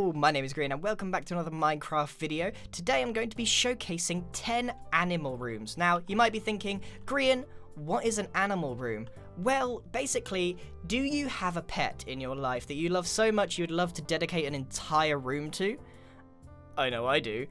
Hello, my name is Grian and welcome back to another Minecraft video. Today I'm going to be showcasing 10 animal rooms. Now, you might be thinking, Grian, what is an animal room? Well, basically, do you have a pet in your life that you love so much you'd love to dedicate an entire room to? I know I do.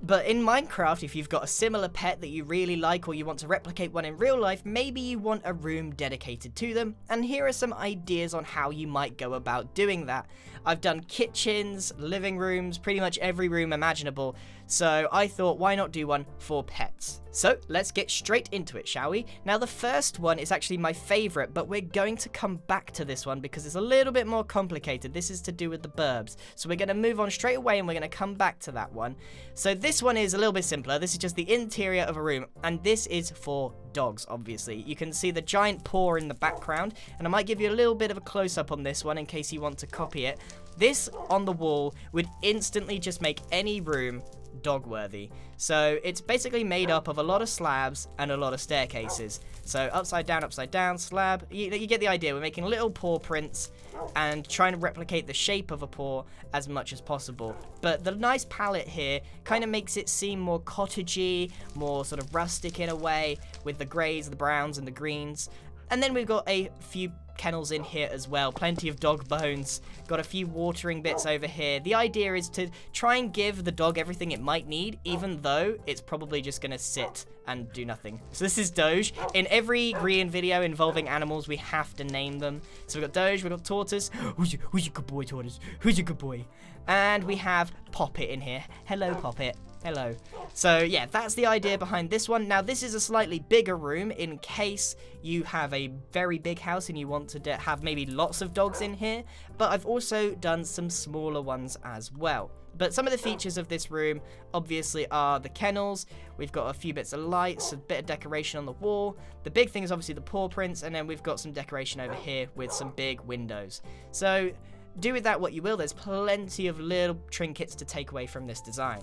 But in Minecraft, if you've got a similar pet that you really like or you want to replicate one in real life, maybe you want a room dedicated to them, and here are some ideas on how you might go about doing that. I've done kitchens, living rooms, pretty much every room imaginable, so I thought why not do one for pets. So let's get straight into it, shall we? Now the first one is actually my favourite, but we're going to come back to this one because it's a little bit more complicated. This is to do with the burbs. So we're going to move on straight away and we're going to come back to that one. So this one is a little bit simpler. This is just the interior of a room, and this is for dogs, obviously. You can see the giant paw in the background, and I might give you a little bit of a close-up on this one in case you want to copy it. This on the wall would instantly just make any room dog-worthy. So it's basically made up of a lot of slabs and a lot of staircases. So upside down, slab. You get the idea. We're making little paw prints and trying to replicate the shape of a paw as much as possible. But the nice palette here kind of makes it seem more cottagey, more sort of rustic in a way, with the greys, the browns, and the greens. And then we've got a few kennels in here as well, plenty of dog bones, got a few watering bits over here. The idea is to try and give the dog everything it might need, even though it's probably just going to sit and do nothing. So this is Doge. In every Grian video involving animals, we have to name them. So we've got Doge, we've got Tortoise. Who's your good boy, Tortoise? Who's your good boy? And we have Poppet in here. Hello, Poppet. Hello. So yeah, that's the idea behind this one. Now this is a slightly bigger room in case you have a very big house and you want to have maybe lots of dogs in here, but I've also done some smaller ones as well. But some of the features of this room obviously are the kennels. We've got a few bits of lights, a bit of decoration on the wall. The big thing is obviously the paw prints, and then we've got some decoration over here with some big windows. So do with that what you will. There's plenty of little trinkets to take away from this design.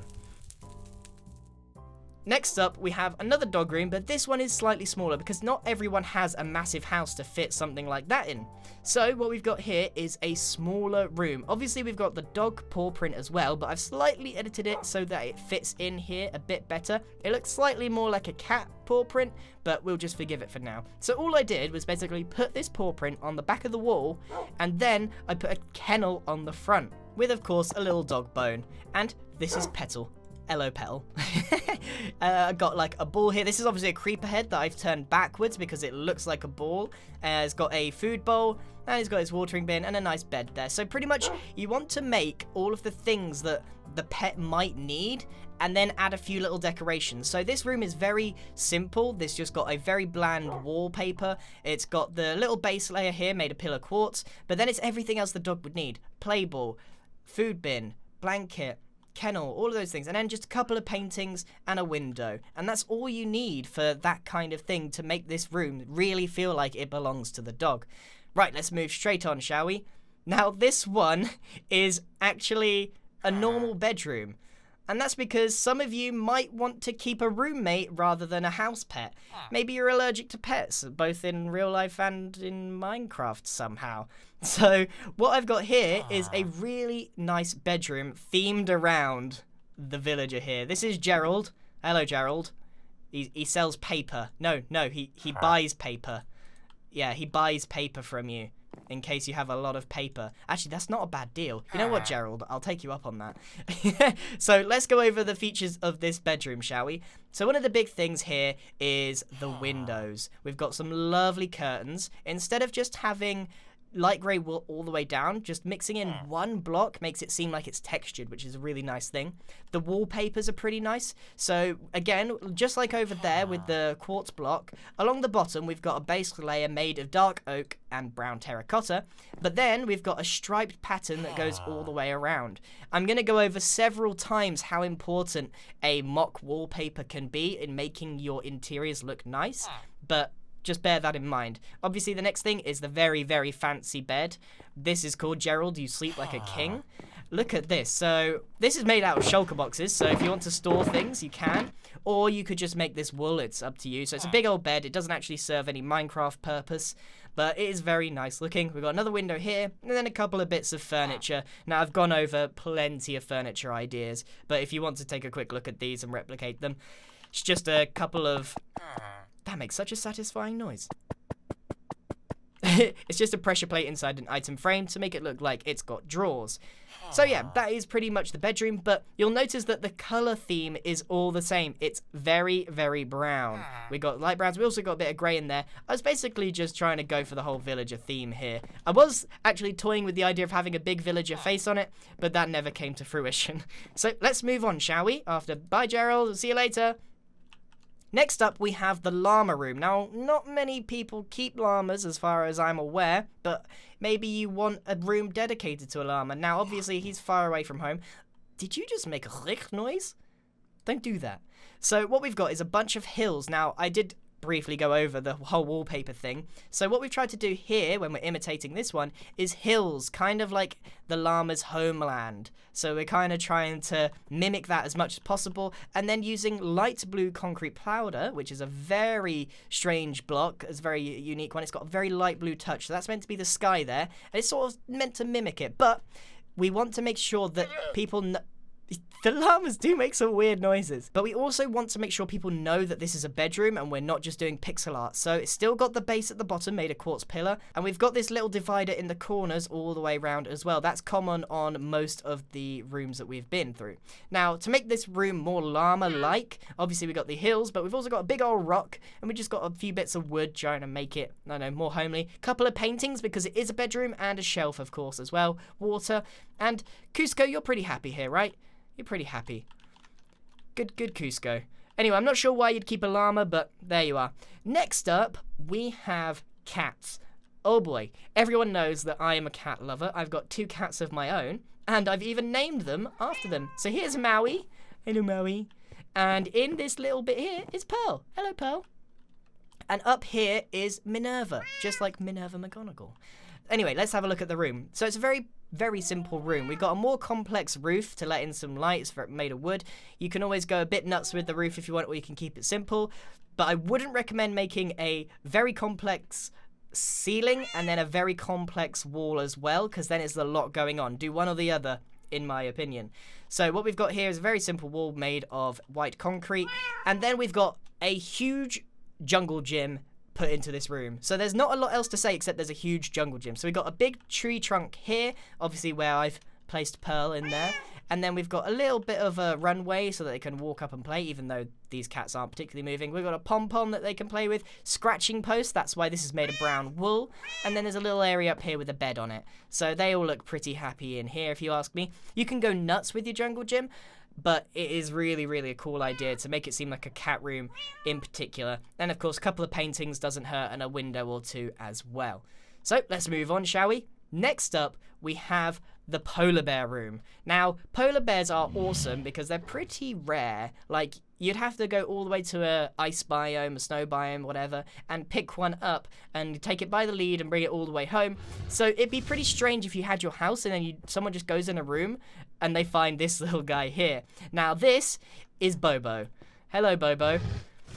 Next up, we have another dog room, but this one is slightly smaller because not everyone has a massive house to fit something like that in. So what we've got here is a smaller room. Obviously, we've got the dog paw print as well, but I've slightly edited it so that it fits in here a bit better. It looks slightly more like a cat paw print, but we'll just forgive it for now. So all I did was basically put this paw print on the back of the wall, and then I put a kennel on the front, with of course a little dog bone. And this is Petal. Hello, Petal. I got like a ball here. This is obviously a creeper head that I've turned backwards because it looks like a ball. It's got a food bowl, and it's got his watering bin and a nice bed there. So pretty much you want to make all of the things that the pet might need and then add a few little decorations. So this room is very simple. This just got a very bland wallpaper. It's got the little base layer here made of pillar quartz, but then it's everything else the dog would need. Play ball, food bin, blanket, kennel, all of those things, and then just a couple of paintings and a window, and that's all you need for that kind of thing to make this room really feel like it belongs to the dog. Right, let's move straight on, shall we? Now this one is actually a normal bedroom, and that's because some of you might want to keep a roommate rather than a house pet. Maybe you're allergic to pets, both in real life and in Minecraft somehow. So what I've got here is a really nice bedroom themed around the villager here. This is Gerald. Hello, Gerald. He sells paper. No, he buys paper. Yeah, he buys paper from you in case you have a lot of paper. Actually, that's not a bad deal. You know what, Gerald? I'll take you up on that. So let's go over the features of this bedroom, shall we? So one of the big things here is the windows. We've got some lovely curtains. Instead of just having light grey wool all the way down, just mixing in one block makes it seem like it's textured, which is a really nice thing. The wallpapers are pretty nice. So again, just like over there with the quartz block, along the bottom we've got a base layer made of dark oak and brown terracotta, but then we've got a striped pattern that goes all the way around. I'm going to go over several times how important a mock wallpaper can be in making your interiors look nice, but just bear that in mind. Obviously, the next thing is the very, very fancy bed. This is called Gerald, You Sleep Like a King. look at this. So this is made out of shulker boxes. So if you want to store things, you can. Or you could just make this wool. It's up to you. So it's a big old bed. It doesn't actually serve any Minecraft purpose, but it is very nice looking. We've got another window here, and then a couple of bits of furniture. Now, I've gone over plenty of furniture ideas, but if you want to take a quick look at these and replicate them, it's just a couple of... That makes such a satisfying noise. It's just a pressure plate inside an item frame to make it look like it's got drawers. So yeah, that is pretty much the bedroom, but you'll notice that the color theme is all the same. It's very, very brown. We got light browns. We also got a bit of gray in there. I was basically just trying to go for the whole villager theme here. I was actually toying with the idea of having a big villager face on it, but that never came to fruition. So let's move on, shall we? Bye, Gerald. See you later. Next up, we have the Llama Room. Now, not many people keep llamas as far as I'm aware, but maybe you want a room dedicated to a llama. Now, obviously, he's far away from home. Did you just make a click noise? Don't do that. So what we've got is a bunch of hills. Now, I did briefly go over the whole wallpaper thing. So what we've tried to do here, when we're imitating this one, is hills, kind of like the llama's homeland. So we're kind of trying to mimic that as much as possible, and then using light blue concrete powder, which is a very strange block, it's a very unique one. It's got a very light blue touch, so that's meant to be the sky there, and it's sort of meant to mimic it, but we want to make sure that people know. The llamas do make some weird noises. But we also want to make sure people know that this is a bedroom and we're not just doing pixel art. So it's still got the base at the bottom made of quartz pillar. And we've got this little divider in the corners all the way around as well. That's common on most of the rooms that we've been through. Now, to make this room more llama-like, obviously we've got the hills, but we've also got a big old rock. And we just got a few bits of wood trying to make it, I don't know, more homely. Couple of paintings because it is a bedroom, and a shelf, of course, as well. Water. And Cusco, you're pretty happy here, right? You're pretty happy. Good, Cusco. Anyway, I'm not sure why you'd keep a llama, but there you are. Next up, we have cats. Oh boy, everyone knows that I am a cat lover. I've got 2 cats of my own, and I've even named them after them. So here's Maui. Hello, Maui. And in this little bit here is Pearl. Hello, Pearl. And up here is Minerva, just like Minerva McGonagall. Anyway, let's have a look at the room. So it's a very, very simple room. We've got a more complex roof to let in some lights made of wood. You can always go a bit nuts with the roof if you want, or you can keep it simple. But I wouldn't recommend making a very complex ceiling and then a very complex wall as well, because then it's a lot going on. Do one or the other, in my opinion. So what we've got here is a very simple wall made of white concrete. And then we've got a huge jungle gym put into this room. So there's not a lot else to say except there's a huge jungle gym. So we've got a big tree trunk here, obviously where I've placed Pearl in there. And then we've got a little bit of a runway so that they can walk up and play, even though these cats aren't particularly moving. We've got a pom-pom that they can play with. Scratching post, that's why this is made of brown wool. And then there's a little area up here with a bed on it. So they all look pretty happy in here, if you ask me. You can go nuts with your jungle gym, but it is really, really a cool idea to make it seem like a cat room in particular. And of course, a couple of paintings doesn't hurt, and a window or two as well. So let's move on, shall we? Next up, we have the polar bear room. Now, polar bears are awesome because they're pretty rare. Like, you'd have to go all the way to a ice biome, a snow biome, whatever, and pick one up and take it by the lead and bring it all the way home. So it'd be pretty strange if you had your house and then someone just goes in a room and they find this little guy here. Now, this is Bobo. Hello, Bobo.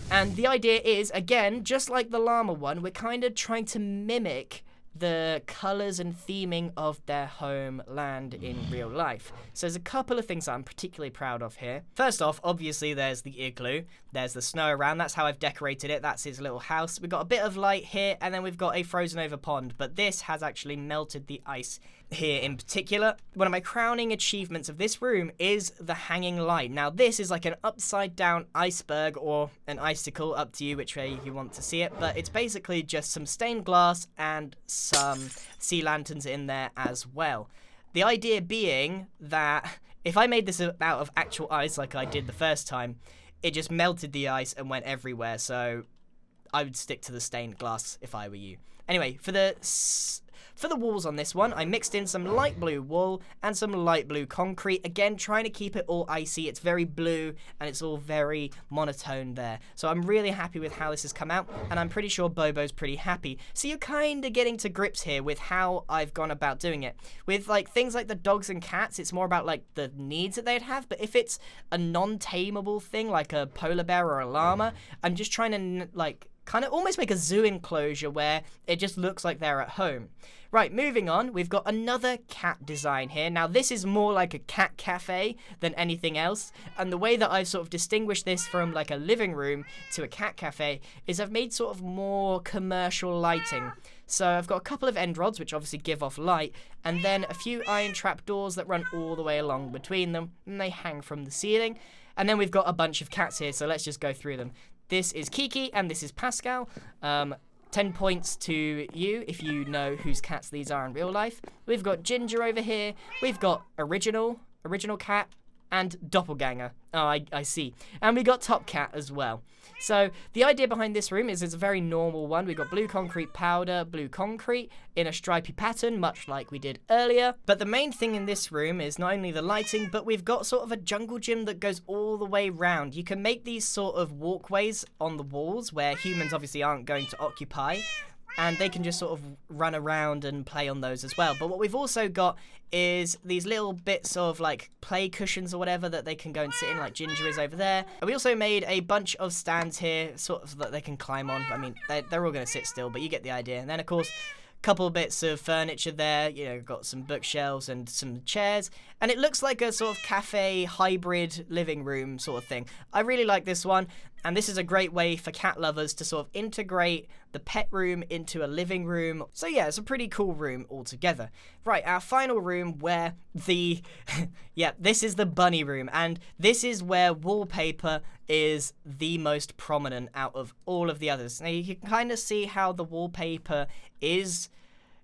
And the idea is, again, just like the llama one, we're kind of trying to mimic the colors and theming of their homeland in real life. So there's a couple of things that I'm particularly proud of here. First off, obviously there's the igloo. There's the snow around. That's how I've decorated it. That's his little house. We've got a bit of light here, and then we've got a frozen over pond, but this has actually melted the ice here in particular. One of my crowning achievements of this room is the hanging light. Now this is like an upside down iceberg or an icicle, up to you which way you want to see it, but it's basically just some stained glass and some sea lanterns in there as well. The idea being that if I made this out of actual ice like I did the first time, it just melted the ice and went everywhere, so I would stick to the stained glass if I were you. Anyway, for the For the walls on this one, I mixed in some light blue wool and some light blue concrete. Again, trying to keep it all icy. It's very blue and it's all very monotone there. So I'm really happy with how this has come out, and I'm pretty sure Bobo's pretty happy. So you're kind of getting to grips here with how I've gone about doing it. With like things like the dogs and cats, it's more about like the needs that they'd have, but if it's a non-tameable thing like a polar bear or a llama, I'm just trying to like kind of almost make a zoo enclosure where it just looks like they're at home. Right, moving on, we've got another cat design here. Now, this is more like a cat cafe than anything else, and the way that I've sort of distinguished this from like a living room to a cat cafe is I've made sort of more commercial lighting. So I've got a couple of end rods, which obviously give off light, and then a few iron trap doors that run all the way along between them, and they hang from the ceiling. And then we've got a bunch of cats here, so let's just go through them. This is Kiki, and this is Pascal. 10 points to you if you know whose cats these are in real life. We've got Ginger over here. We've got Original Cat, and Doppelganger. Oh, I see. And we got Top Cat as well. So the idea behind this room is it's a very normal one. We've got blue concrete powder, blue concrete in a stripy pattern, much like we did earlier. But the main thing in this room is not only the lighting, but we've got sort of a jungle gym that goes all the way round. You can make these sort of walkways on the walls where humans obviously aren't going to occupy, and they can just sort of run around and play on those as well. But what we've also got is these little bits of like play cushions or whatever that they can go and sit in, like Ginger is over there. And we also made a bunch of stands here sort of that they can climb on. I mean, they're all going to sit still, but you get the idea. And then of course, couple bits of furniture there, you know, got some bookshelves and some chairs, and it looks like a sort of cafe hybrid living room sort of thing. I really like this one, and this is a great way for cat lovers to sort of integrate the pet room into a living room. So yeah, it's a pretty cool room altogether. Right, our final room where the yeah, this is the bunny room, and this is where wallpaper is the most prominent out of all of the others. Now you can kind of see how the wallpaper is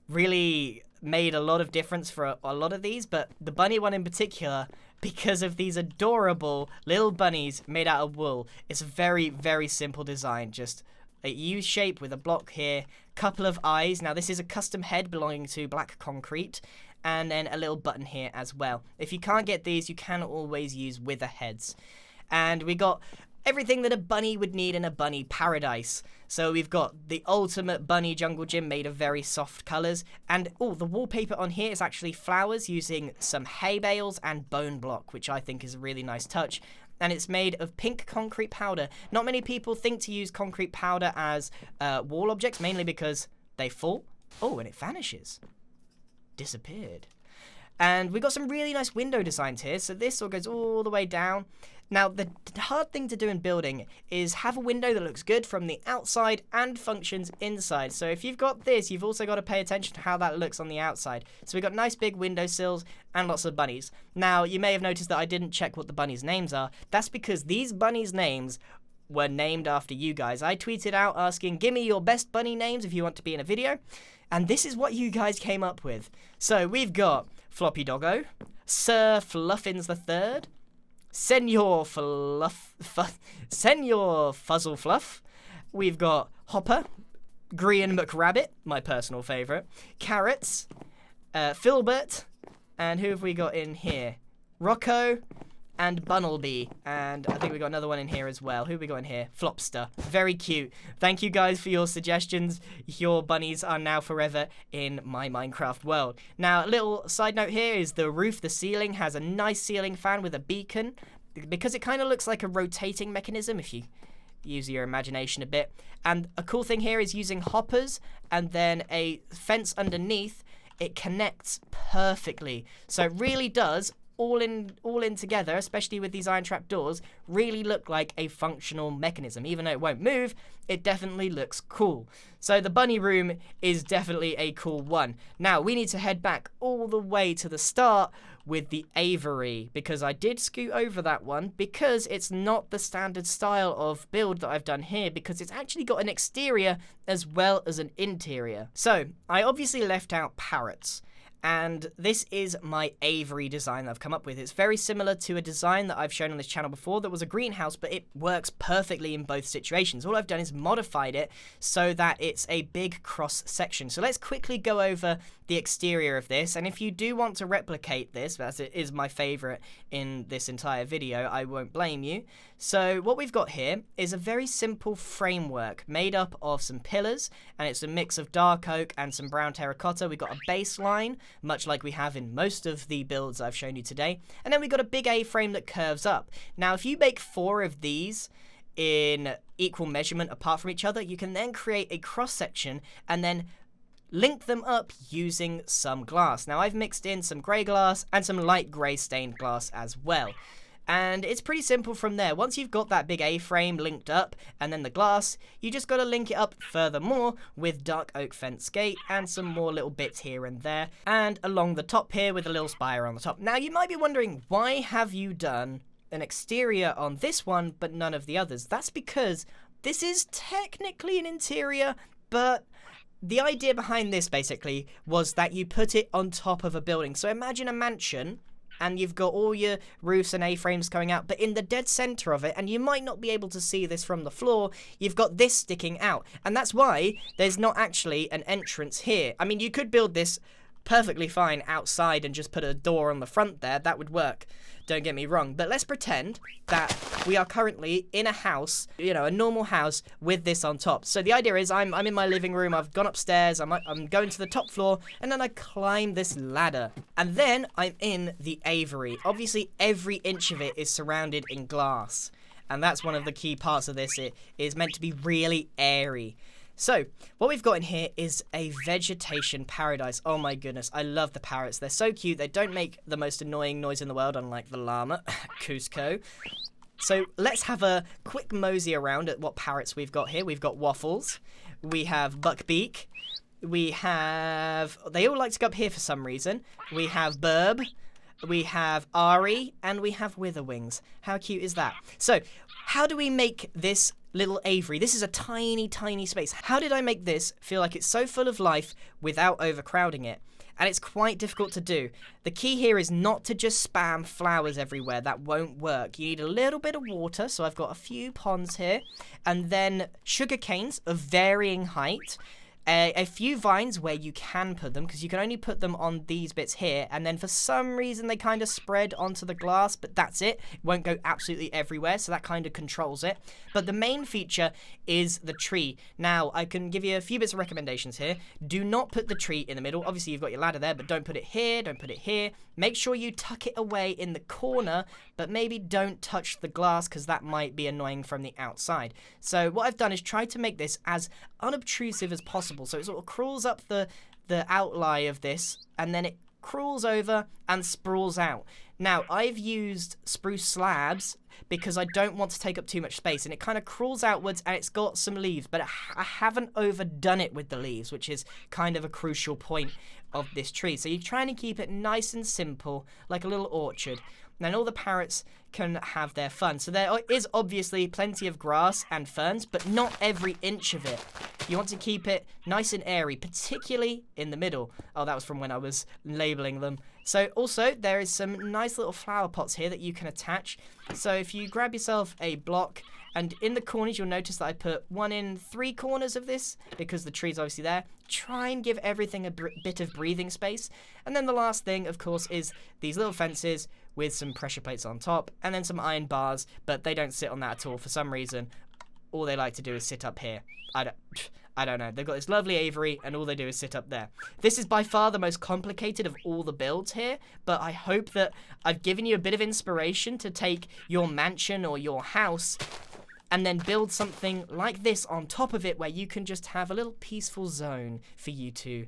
really made a lot of difference for a lot of these, but the bunny one in particular, because of these adorable little bunnies made out of wool, it's a very, very simple design. Just a U shape with a block here, couple of eyes. Now this is a custom head belonging to Black Concrete, and then a little button here as well. If you can't get these, you can always use wither heads. And we got everything that a bunny would need in a bunny paradise. So we've got the ultimate bunny jungle gym made of very soft colours. And, oh, the wallpaper on here is actually flowers using some hay bales and bone block, which I think is a really nice touch. And it's made of pink concrete powder. Not many people think to use concrete powder as wall objects, mainly because they fall. Oh, and it vanishes. Disappeared. And we've got some really nice window designs here. So this all goes all the way down. Now, the hard thing to do in building is have a window that looks good from the outside and functions inside. So if you've got this, you've also got to pay attention to how that looks on the outside. So we've got nice big windowsills and lots of bunnies. Now, you may have noticed that I didn't check what the bunnies' names are. That's because these bunnies' names were named after you guys. I tweeted out asking, give me your best bunny names if you want to be in a video. And this is what you guys came up with. So we've got Floppy Doggo, Sir Fluffins III, Senor Fuzzle Fluff. We've got Hopper, Grian McRabbit, my personal favourite, Carrots, Filbert, and who have we got in here? Rocco and Bunnelby, and I think we got another one in here as well. Who have we got in here? Flopster. Very cute. Thank you guys for your suggestions. Your bunnies are now forever in my Minecraft world. Now, a little side note here is the roof. The ceiling has a nice ceiling fan with a beacon, because it kind of looks like a rotating mechanism if you use your imagination a bit. And a cool thing here is using hoppers and then a fence underneath. It connects perfectly. So it really does all in together, especially with these iron trap doors, really look like a functional mechanism. Even though it won't move, it definitely looks cool. So the bunny room is definitely a cool one. Now we need to head back all the way to the start with the aviary, because I did scoot over that one because it's not the standard style of build that I've done here, because it's actually got an exterior as well as an interior. So I obviously left out parrots. And this is my aviary design that I've come up with. It's very similar to a design that I've shown on this channel before that was a greenhouse, but it works perfectly in both situations. All I've done is modified it so that it's a big cross section. So let's quickly go over the exterior of this. And if you do want to replicate this, as it is my favorite in this entire video, I won't blame you. So what we've got here is a very simple framework made up of some pillars, and it's a mix of dark oak and some brown terracotta. We've got a baseline, much like we have in most of the builds I've shown you today, and then we've got a big A-frame that curves up. Now, if you make 4 of these in equal measurement apart from each other, you can then create a cross-section and then link them up using some glass. Now, I've mixed in some grey glass and some light grey stained glass as well. And it's pretty simple from there. Once you've got that big A-frame linked up and then the glass, you just got to link it up furthermore with dark oak fence gate and some more little bits here and there, and along the top here with a little spire on the top. Now, you might be wondering, why have you done an exterior on this one but none of the others? That's because this is technically an interior, but the idea behind this basically was that you put it on top of a building. So imagine a mansion, and you've got all your roofs and A-frames going out, but in the dead center of it, and you might not be able to see this from the floor, you've got this sticking out. And that's why there's not actually an entrance here. I mean, you could build this perfectly fine outside and just put a door on the front there. That would work. Don't get me wrong. But let's pretend that we are currently in a house, you know, a normal house with this on top. So the idea is I'm in my living room. I've gone upstairs. I'm going to the top floor, and then I climb this ladder. And then I'm in the aviary. Obviously, every inch of it is surrounded in glass. And that's one of the key parts of this. It is meant to be really airy. So, what we've got in here is a Vegetation Paradise. Oh my goodness, I love the parrots. They're so cute. They don't make the most annoying noise in the world, unlike the llama, Cusco. So, let's have a quick mosey around at what parrots we've got here. We've got Waffles. We have Buckbeak. We have... They all like to go up here for some reason. We have Burb. We have Ari. And we have Witherwings. How cute is that? So, how do we make this little aviary? This is a tiny, tiny space. How did I make this feel like it's so full of life without overcrowding it? And it's quite difficult to do. The key here is not to just spam flowers everywhere. That won't work. You need a little bit of water. So I've got a few ponds here. And then sugar canes of varying height. A few vines where you can put them, because you can only put them on these bits here, and then for some reason they kind of spread onto the glass, but that's it. It won't go absolutely everywhere, so that kind of controls it. But the main feature is the tree. Now, I can give you a few bits of recommendations here. Do not put the tree in the middle. Obviously, you've got your ladder there, but don't put it here, don't put it here. Make sure you tuck it away in the corner, but maybe don't touch the glass, because that might be annoying from the outside. So what I've done is try to make this as unobtrusive as possible. So it sort of crawls up the outline of this, and then it crawls over and sprawls out. Now, I've used spruce slabs because I don't want to take up too much space, and it kind of crawls outwards, and it's got some leaves, but I haven't overdone it with the leaves, which is kind of a crucial point of this tree. So you're trying to keep it nice and simple, like a little orchard. And then all the parrots can have their fun. So there is obviously plenty of grass and ferns, but not every inch of it. You want to keep it nice and airy, particularly in the middle. Oh, that was from when I was labeling them. So also, there is some nice little flower pots here that you can attach. So if you grab yourself a block, and in the corners, you'll notice that I put 1 in 3 corners of this, because the tree's obviously there. Try and give everything a bit of breathing space. And then the last thing, of course, is these little fences with some pressure plates on top, and then some iron bars, but they don't sit on that at all for some reason. All they like to do is sit up here. I don't know. They've got this lovely aviary, and all they do is sit up there. This is by far the most complicated of all the builds here, but I hope that I've given you a bit of inspiration to take your mansion or your house and then build something like this on top of it, where you can just have a little peaceful zone for you to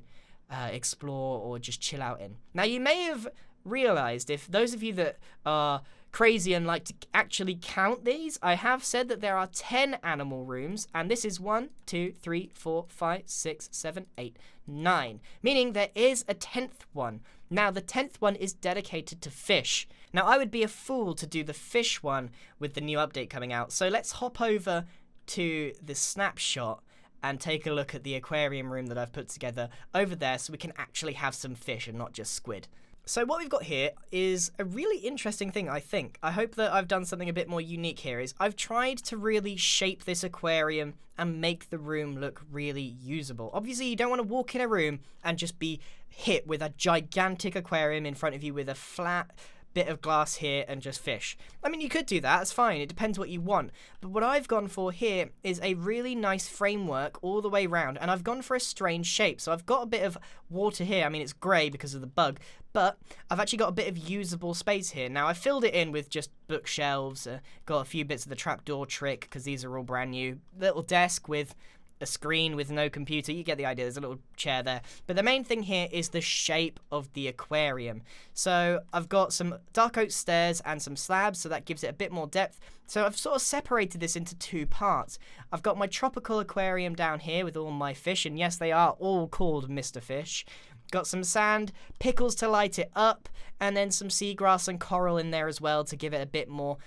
explore or just chill out in. Now, you may have realized, if those of you that are crazy and like to actually count these, I have said that there are 10 animal rooms, and this is 1, 2, 3, 4, 5, 6, 7, 8, 9, meaning there is a 10th one. Now, the 10th one is dedicated to fish. Now, I would be a fool to do the fish one with the new update coming out, so let's hop over to the snapshot, and take a look at the aquarium room that I've put together over there so we can actually have some fish and not just squid. So what we've got here is a really interesting thing, I think. I hope that I've done something a bit more unique here. Is I've tried to really shape this aquarium and make the room look really usable. Obviously, you don't want to walk in a room and just be hit with a gigantic aquarium in front of you with a flat bit of glass here and just fish. I mean, you could do that, it's fine, it depends what you want. But what I've gone for here is a really nice framework all the way around, and I've gone for a strange shape. So I've got a bit of water here. I mean, it's grey because of the bug, but I've actually got a bit of usable space here. Now, I filled it in with just bookshelves, got a few bits of the trapdoor trick because these are all brand new. Little desk with a screen with no computer, you get the idea, there's a little chair there. But the main thing here is the shape of the aquarium. So I've got some dark oak stairs and some slabs, so that gives it a bit more depth. So I've sort of separated this into two parts. I've got my tropical aquarium down here with all my fish, and yes, they are all called Mr. Fish. Got some sand, pickles to light it up, and then some seagrass and coral in there as well to give it a bit more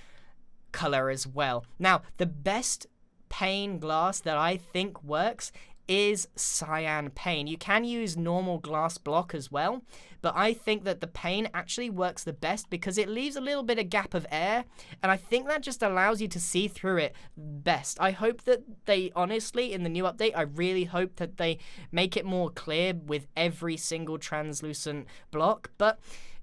colour as well. Now, the best pane glass that I think works is cyan pane. You can use normal glass block as well, but I think that the pane actually works the best because it leaves a little bit of gap of air, and I think that just allows you to see through it best. I hope that they, honestly, in the new update, I really hope that they make it more clear with every single translucent block, but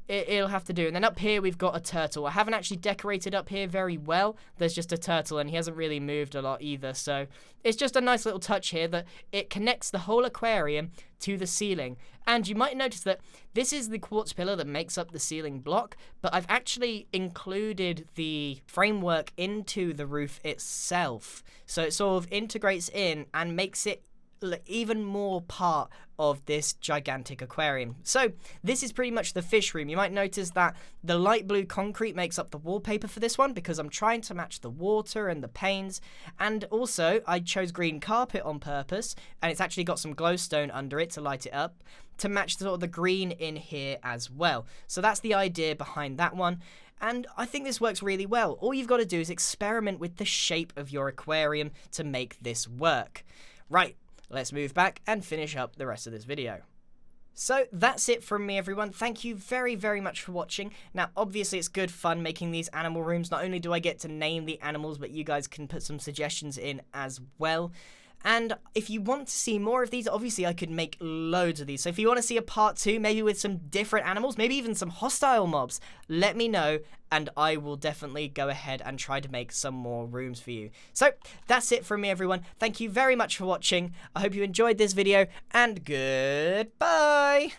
it'll have to do. And then up here we've got a turtle. I haven't actually decorated up here very well. There's just a turtle and he hasn't really moved a lot either. So it's just a nice little touch here that it connects the whole aquarium to the ceiling. And you might notice that this is the quartz pillar that makes up the ceiling block, but I've actually included the framework into the roof itself. So it sort of integrates in and makes it even more part of this gigantic aquarium. So this is pretty much the fish room. You might notice that the light blue concrete makes up the wallpaper for this one because I'm trying to match the water and the panes, and also I chose green carpet on purpose, and it's actually got some glowstone under it to light it up to match sort of the green in here as well. So that's the idea behind that one. And I think this works really well. All you've got to do is experiment with the shape of your aquarium to make this work. Right. Let's move back and finish up the rest of this video. So that's it from me, everyone. Thank you very, very much for watching. Now, obviously, it's good fun making these animal rooms. Not only do I get to name the animals, but you guys can put some suggestions in as well. And if you want to see more of these, obviously I could make loads of these. So if you want to see a part 2, maybe with some different animals, maybe even some hostile mobs, let me know and I will definitely go ahead and try to make some more rooms for you. So that's it from me, everyone. Thank you very much for watching. I hope you enjoyed this video and goodbye.